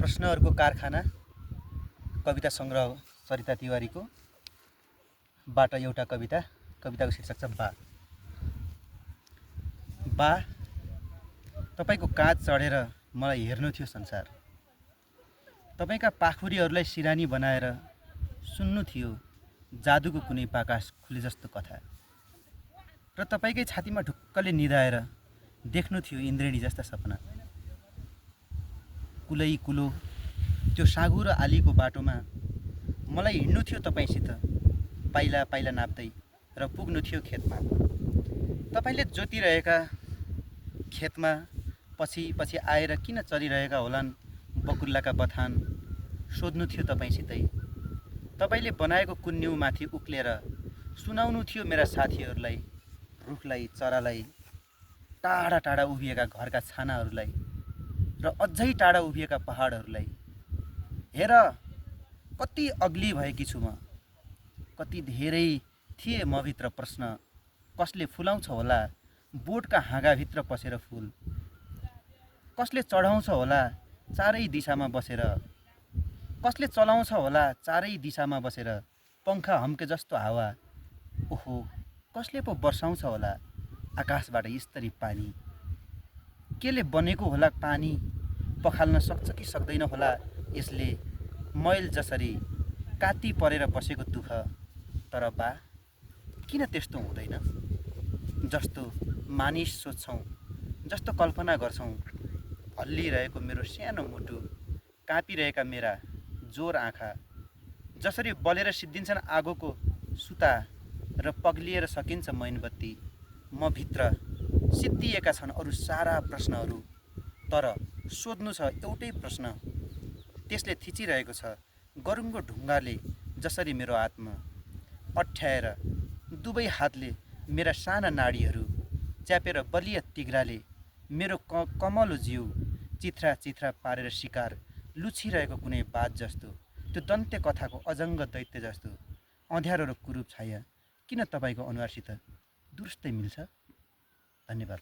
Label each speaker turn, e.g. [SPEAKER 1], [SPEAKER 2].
[SPEAKER 1] प्रश्नहरूको कारखाना कविता सङ्ग्रह सरिता तिवारीको बाट एउटा कविताको शीर्षक छ बा। बा, तपाईको काँध चढेर मलाई हेर्नु थियो संसार। तपाईका पाखुरीहरूलाई सिरानी बनाएर सुन्नु थियो जादुको कुनै बाकास खुले जस्तो कथा। र तपाईकै छातीमा ढुक्कले निदाएर देख्नु थियो इन्द्रेणी जस्ता सपना। कुलै कुलो त्यो साँगु र आलीको बाटोमा मलाई हिँड्नु थियो तपाईसित, पाइला पाइला नाप्दै र पुग्नु थियो खेतमा। तपाईले जोतिरहेका खेतमा पछि पछि आएर किन चलिरहेका होलान् बकुल्लाका बथान, सोध्नु थियो तपाईसितै। तपाईले बनाएको कुन्युमाथि उक्लेर सुनाउनु थियो मेरा साथीहरूलाई, रुखलाई, चरालाई, टाढा टाढा उभिएका घरका छानाहरूलाई र अझै टाढा उभिएका पहाडहरूलाई। हेर कति अग्ली भएकी छु म, कति धेरै थिए म भित्र प्रश्न। कसले फुलाउँछ होला बोटका हाँगाभित्र पसेर फुल, कसले चढाउँछ होला चारै दिशामा बसेर, कसले चलाउँछ होला चारै दिशामा बसेर पङ्खा हम्के जस्तो हावा। ओहो, कसले पो बर्साउँछ होला आकाशबाट यस्तरी पानी। केले बनेको होला पानी, पखाल्न सक्छ कि सक्दैन होला यसले मैल जसरी काती परेर बसेको दुःख। तर बा, किन त्यस्तो हुँदैन जस्तो मानिस सोच्छौँ, जस्तो कल्पना गर्छौँ। हल्लिरहेको मेरो सानो मुटु, काँपिरहेका मेरा जोर आँखा, जसरी बलेर सिद्धिन्छन् आगोको सुता र पग्लिएर सकिन्छ मैनबत्ती। म भित्र सिद्धिएका छन् अरू सारा प्रश्नहरू, तर सोध्नु छ एउटै प्रश्न। त्यसले थिचिरहेको छ गरुङको ढुङ्गाले जसरी मेरो आत्मा। अठ्याएर दुवै हातले मेरा साना नाडीहरू च्यापेर बलिया तिघ्राले मेरो कमलो जिउ चिथ्रा चिथ्रा पारेर शिकार लुछिरहेको कुनै बाज जस्तो, त्यो दन्त्य कथाको अजङ्ग दैत्य जस्तो। अँध्यारो र कुरूप छाया किन तपाईँको अनुहारसित दुरुस्तै मिल्छ? धन्यवाद।